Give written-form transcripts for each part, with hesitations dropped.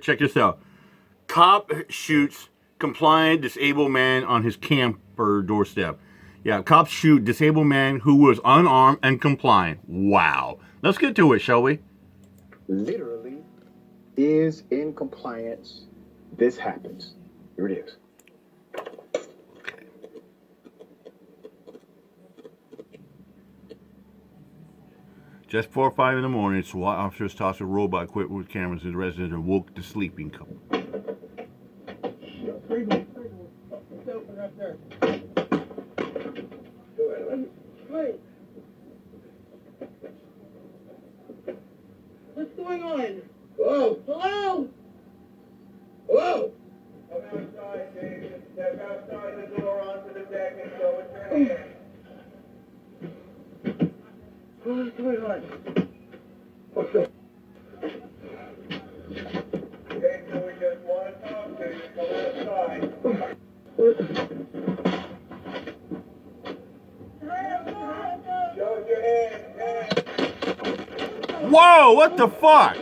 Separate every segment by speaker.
Speaker 1: Check this out. Cop shoots compliant disabled man on his camper doorstep. Yeah, cops shoot disabled man who was unarmed and compliant. Wow. Let's get to it, shall we?
Speaker 2: Literally is in compliance. This happens. Here it is.
Speaker 1: Just 4 or 5 in the morning, SWAT officers tossed a robot equipped with cameras in the residence and woke the sleeping couple.
Speaker 3: Wait. What's going on? Whoa! Hello! Hello! Come outside, David. Step outside the door onto the deck and show us your hand. What's going on? What's up? Okay, so we just want to talk to you. Come outside. Show us your hand.
Speaker 1: Whoa, what the fuck?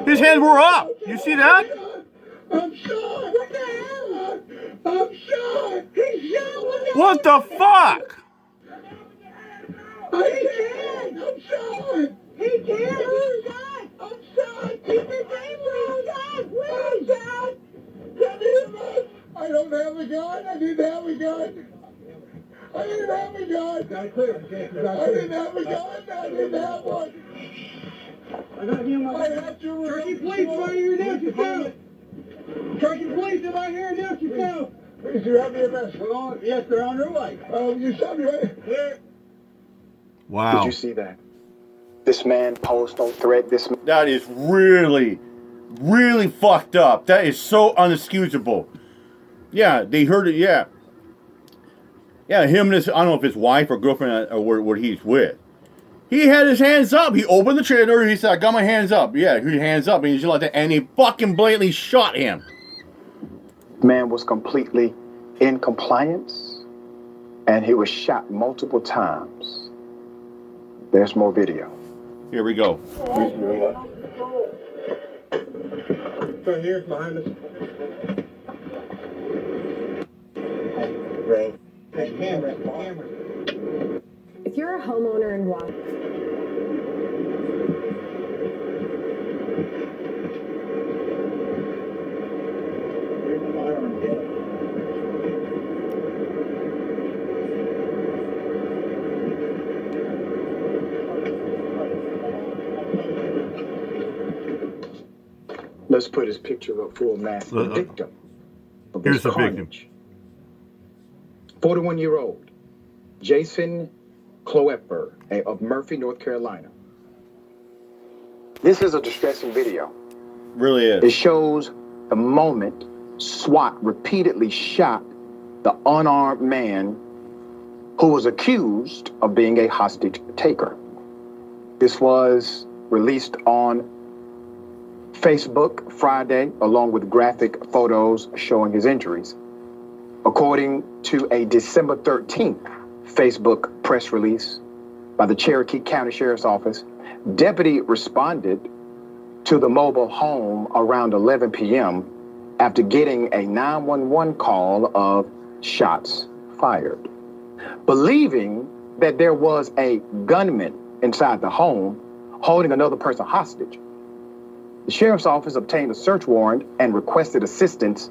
Speaker 1: His hands were up. You see that?
Speaker 3: I'm shot. What the hell? I'm shot. He's shot.
Speaker 1: What the fuck?
Speaker 3: I can't. I'm shot. He can't. I'm shot. I'm shot. Keep his name. I'm shot. I'm shot. I don't have a gun. I didn't have a gun. I didn't have a gun. I didn't have a gun. I didn't have one. I got him. I had to. Turkey police, right here now, yourself. Turkey police, am I here now, yourself? Please, you have me arrested. Yes, they're on their way. You shot me right here.
Speaker 1: Wow.
Speaker 2: Did you see that? This man posed no threat.
Speaker 1: That is really, really fucked up. That is so unexcusable. Yeah, they heard it, yeah. Yeah, him and his, I don't know if his wife or girlfriend or what he's with. He had his hands up. He opened the trailer. He said, I got my hands up. Yeah, he hands up. And he's like that. And he fucking blatantly shot him.
Speaker 2: Man was completely in compliance. And he was shot multiple times. There's more video.
Speaker 1: Here we go.
Speaker 3: Right here, behind us.
Speaker 2: Right.
Speaker 3: Hey, camera.
Speaker 4: If you're a homeowner in Washington,
Speaker 2: Let's put his picture up full mass. The victim.
Speaker 1: Here's the victim.
Speaker 2: 41-year-old Jason Cloepfer of Murphy, North Carolina. This is a distressing video.
Speaker 1: Really is.
Speaker 2: It shows the moment SWAT repeatedly shot the unarmed man who was accused of being a hostage taker. This was released on Facebook Friday, along with graphic photos showing his injuries. According to a December 13th Facebook press release by the Cherokee County Sheriff's Office, deputy responded to the mobile home around 11 p.m. after getting a 911 call of shots fired. Believing that there was a gunman inside the home holding another person hostage, the sheriff's office obtained a search warrant and requested assistance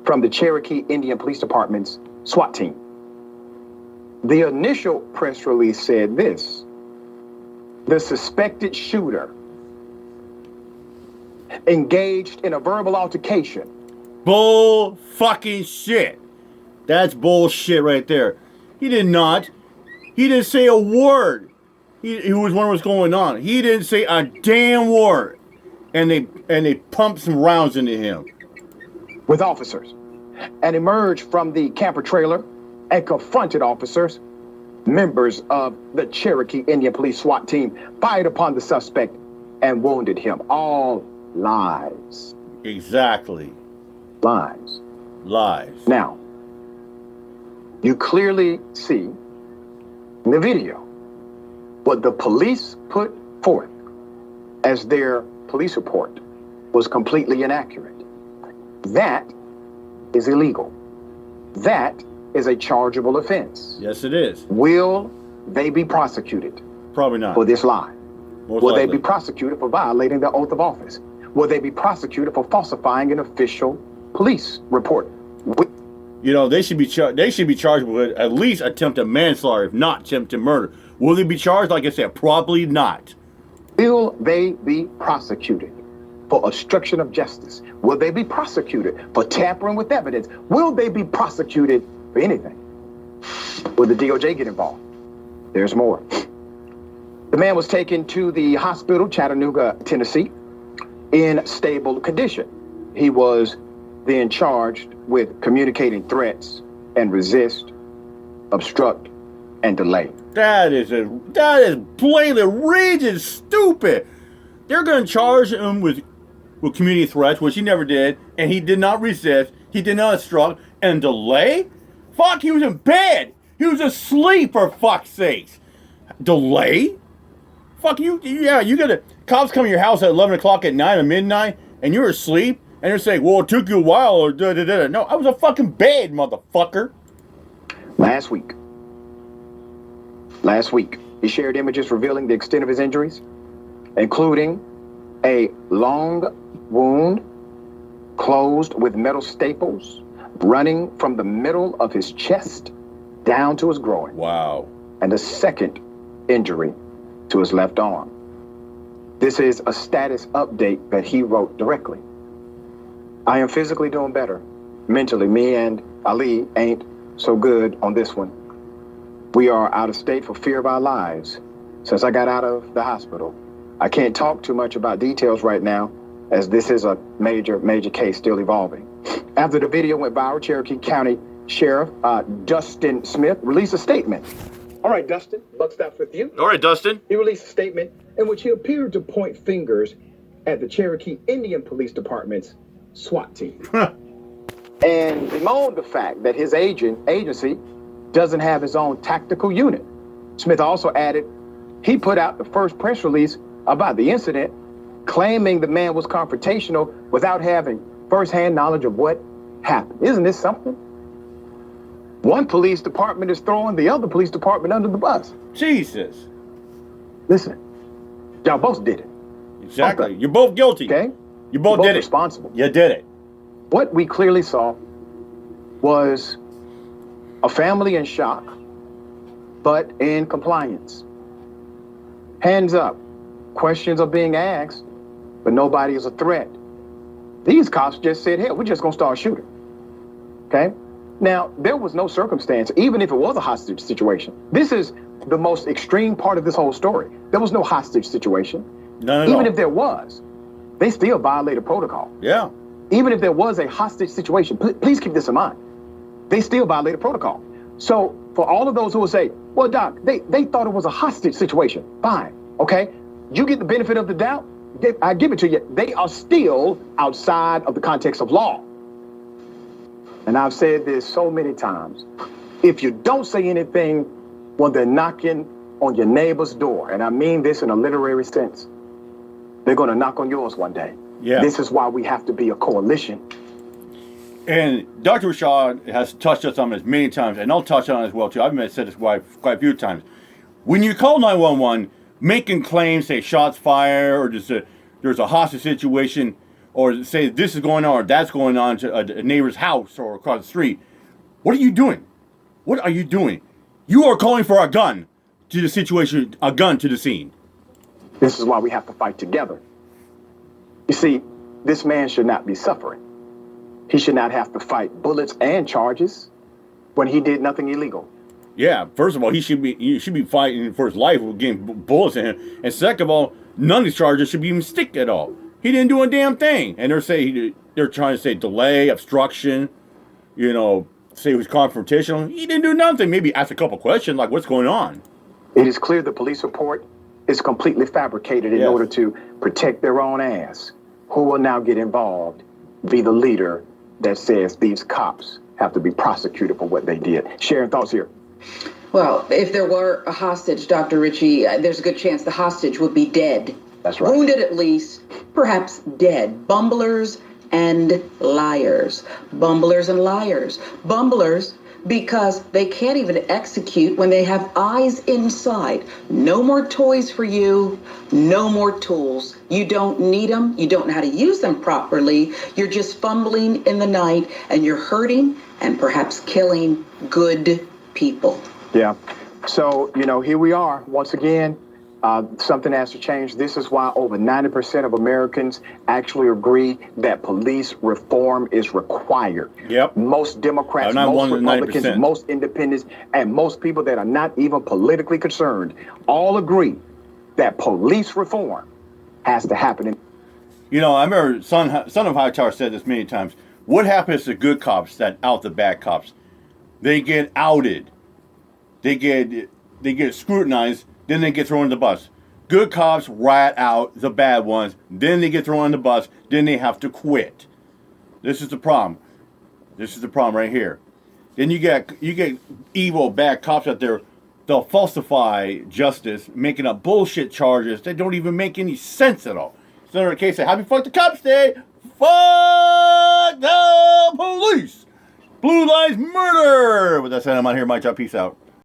Speaker 2: from the Cherokee Indian Police Department's SWAT team. The initial press release said this: the suspected shooter engaged in a verbal altercation.
Speaker 1: Bull fucking shit. That's bullshit right there. He did not. He didn't say a word. He was wondering what's going on. He didn't say a damn word. And they pumped some rounds into him.
Speaker 2: With officers, and emerged from the camper trailer and confronted officers. Members of the Cherokee Indian Police SWAT team fired upon the suspect and wounded him. All lies.
Speaker 1: Exactly.
Speaker 2: Lies.
Speaker 1: Lies.
Speaker 2: Now, you clearly see in the video what the police put forth as their police report was completely inaccurate. That is illegal. That is a chargeable offense.
Speaker 1: Yes, it is.
Speaker 2: Will they be prosecuted
Speaker 1: Probably not.
Speaker 2: for this lie?
Speaker 1: Most
Speaker 2: Will
Speaker 1: likely.
Speaker 2: they be prosecuted for violating their oath of office? Will they be prosecuted for falsifying an official police report?
Speaker 1: You know, they should be charged with at least attempted manslaughter, if not attempted murder. Will they be charged? Like I said, probably not.
Speaker 2: Will they be prosecuted for obstruction of justice? Will they be prosecuted for tampering with evidence? Will they be prosecuted for anything? Will the DOJ get involved? There's more. The man was taken to the hospital, Chattanooga, Tennessee, in stable condition. He was then charged with communicating threats and resist, obstruct, and delay.
Speaker 1: That is plainly raging stupid. They're going to charge him with community threats, which he never did, and he did not resist, he did not obstruct, and delay? Fuck, he was in bed. He was asleep, for fuck's sakes. Delay? Fuck you, yeah, you gotta, cops come to your house at 11 o'clock at night or midnight, and you're asleep, and they're saying, well, it took you a while, or da-da-da. No, I was in fucking bed, motherfucker.
Speaker 2: Last week, he shared images revealing the extent of his injuries, including a long wound closed with metal staples running from the middle of his chest down to his groin.
Speaker 1: Wow.
Speaker 2: And a second injury to his left arm. This is a status update that he wrote directly. I am physically doing better. Mentally, me and Ali ain't so good on this one. We are out of state for fear of our lives since I got out of the hospital. I can't talk too much about details right now, as this is a major case still evolving. After the video went viral, Cherokee County Sheriff Dustin Smith released a statement. All right, Dustin, buck stops with you.
Speaker 1: All right, Dustin.
Speaker 2: He released a statement in which he appeared to point fingers at the Cherokee Indian Police Department's SWAT team. And bemoaned the fact that his agency doesn't have his own tactical unit. Smith also added, he put out the first press release about the incident, claiming the man was confrontational without having firsthand knowledge of what happened. Isn't this something? One police department is throwing the other police department under the bus.
Speaker 1: Jesus.
Speaker 2: Listen, y'all both did it.
Speaker 1: Exactly. You're both guilty.
Speaker 2: Okay?
Speaker 1: You both did it.
Speaker 2: Responsible.
Speaker 1: You did it.
Speaker 2: What we clearly saw was a family in shock, but in compliance. Hands up. Questions are being asked, but nobody is a threat. These cops just said, hey, we're just going to start shooting. Okay? Now, there was no circumstance, even if it was a hostage situation. This is the most extreme part of this whole story. There was no hostage situation.
Speaker 1: None at all.
Speaker 2: Even if there was, they still violated protocol.
Speaker 1: Yeah.
Speaker 2: Even if there was a hostage situation, please keep this in mind. They still violated protocol. So for all of those who will say, well, Doc, they thought it was a hostage situation. Fine, okay? You get the benefit of the doubt. I give it to you. They are still outside of the context of law. And I've said this so many times. If you don't say anything when they're knocking on your neighbor's door, and I mean this in a literary sense, they're going to knock on yours one day.
Speaker 1: Yeah.
Speaker 2: This is why we have to be a coalition.
Speaker 1: And Dr. Rashad has touched us on this many times, and I'll touch on it as well, too. I've said this quite a few times. When you call 911, making claims, say shots fired, or there's a hostage situation, or say this is going on or that's going on to a neighbor's house or across the street, what are you doing? What are you doing? You are calling for a gun to the situation, a gun to the scene.
Speaker 2: This is why we have to fight together. You see, this man should not be suffering. He should not have to fight bullets and charges when he did nothing illegal.
Speaker 1: Yeah, first of all, he should be fighting for his life with getting bullets in him. And second of all, none of these charges should be even stick at all. He didn't do a damn thing. And they're trying to say delay, obstruction, say he was confrontational. He didn't do nothing. Maybe ask a couple questions like, what's going on?
Speaker 2: It is clear the police report is completely fabricated in order to protect their own ass. Who will now get involved? Be the leader that says these cops have to be prosecuted for what they did. Sharon, thoughts here?
Speaker 5: Well, if there were a hostage, Dr. Ritchie, there's a good chance the hostage would be dead
Speaker 2: That's right.
Speaker 5: Wounded at least, perhaps dead. Bumblers and liars. Bumblers and liars. Bumblers because they can't even execute when they have eyes inside. No more toys for you, no more tools. You don't need them, you don't know how to use them properly. You're just fumbling in the night and you're hurting and perhaps killing good people.
Speaker 2: Yeah. So, here we are once again. Something has to change. This is why over 90% of Americans actually agree that police reform is required.
Speaker 1: Yep.
Speaker 2: Most Democrats, most Republicans, most independents, and most people that are not even politically concerned all agree that police reform has to happen.
Speaker 1: I remember Son of Hightower said this many times. What happens to good cops that out the bad cops? They get outed. They get scrutinized. Then they get thrown in the bus. Good cops rat out the bad ones. Then they get thrown in the bus. Then they have to quit. This is the problem. This is the problem right here. Then you get evil, bad cops out there. They'll falsify justice, making up bullshit charges that don't even make any sense at all. So in a case of Happy Fuck the Cops Day, fuck the police. Blue Lives Murder. With that said, I'm out here. My job. Peace out.